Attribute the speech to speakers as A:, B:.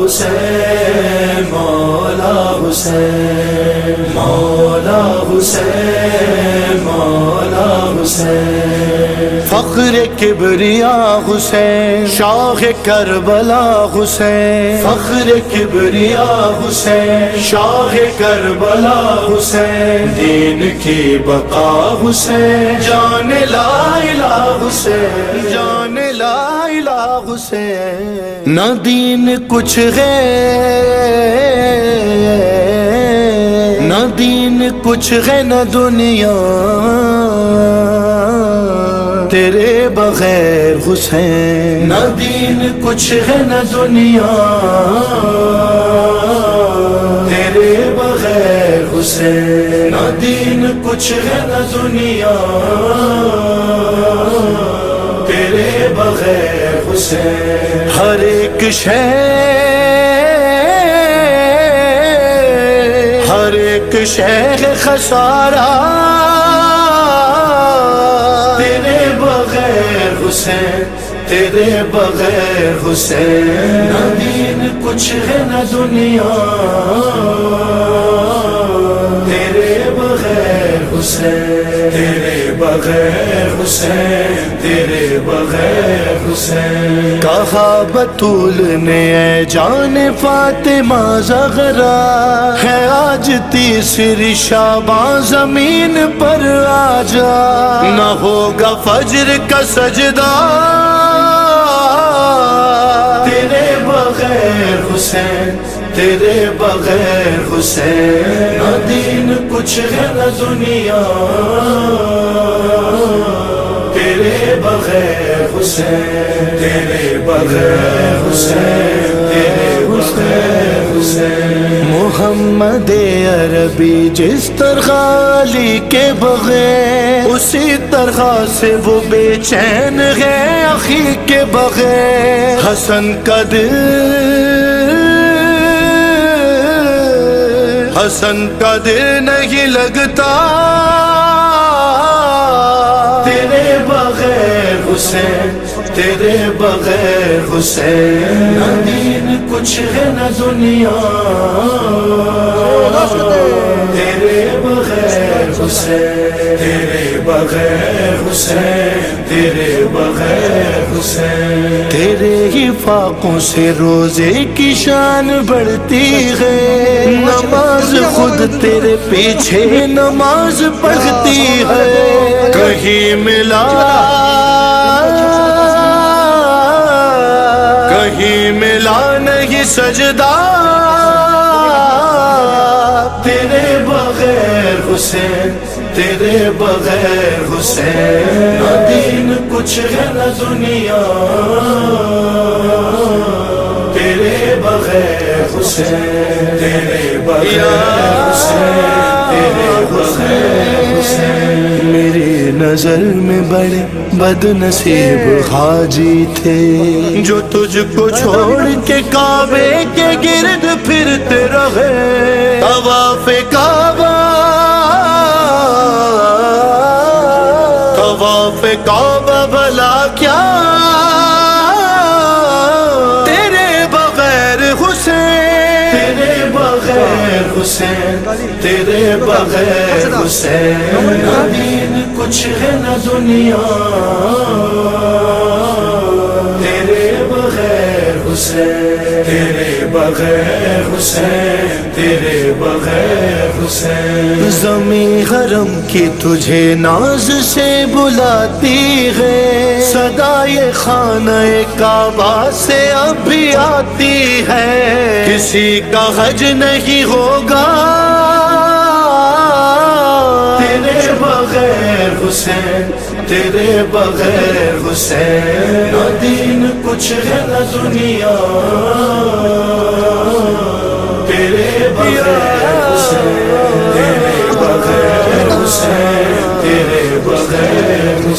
A: حسین مولا حسین مولا حسین مولا حسین فخر کبریا حسین شاہ کربلا حسین فخر کبریا حسین شاہ کربلا حسین دین کی بقا حسین جان لا الہ حسین جان لا الہ حسین نہ دین کچھ ہے نہ دین کچھ ہے نہ دنیا تیرے بغیر حسین نہ دین کچھ ہے نہ دنیا تیرے بغیر حسین نہ دین کچھ ہے نہ دنیا تیرے بغیر حسین ہر ایک شے ہر ایک شے خسارہ تیرے بغیر حسین تیرے بغیر حسین نہ دین کچھ ہے نہ دنیا تیرے بغیر حسین تیرے بغیر حسین تیرے بغیر حسین کہا بطول نے اے جان فاطمہ زہرا ہے آج تیسری شعبان زمین پر آ جا نہ ہوگا فجر کا سجدہ تیرے بغیر حسین تیرے بغیر حسین نہ دین کچھ ہے نہ دنیا تیرے بغیر حسین تیرے بغیر حسین تیرے بغیر حسین محمد عربی جس طرح علی کے بغیر اسی طرح سے وہ بے چین ہے اخی کے بغیر حسن کا دل نہیں لگتا تیرے بغیر حسین تیرے بغیر حسین نہ دین کچھ ہے نہ دنیا تیرے بغیر حسین تیرے بغیر حسین تیرے بغیر حسین تیرے ہی فاقوں سے روزے کی شان بڑھتی ہے نماز خود تیرے پیچھے نماز پڑھتی ہے کہیں ملا کہیں ملا نہیں سجدہ تیرے بغیر حسین تیرے بغیر حسین نہ دین کچھ ہے نہ دنیا تیرے بغیر حسین تیرے بغیر حسین تیرے بغیر حسین میری نظر میں بڑے بد نصیب حاجی تھے جو تجھ کو چھوڑ کے کعبے کے گرد پھرتے رہے طواف کعبہ طواف کعبہ بھلا کیا تیرے بغیر حسین تیرے بغیر حسین تیرے بغیر حسین نہ دین کچھ ہے نہ دنیا تیرے بغیر حسین تیرے بغیر حسین تیرے بغیر حسین زمین حرم کی تجھے ناز سے بلاتی ہے صدائے خانہ کعبہ سے اب بھی آتی ہے کسی کا حج نہیں ہوگا تیرے بغیر حسین تیرے بغیر حسین نہ دین کچھ ہے نہ دنیا تیرے بغیر حسین تیرے بغیر حسین تیرے بغیر حسین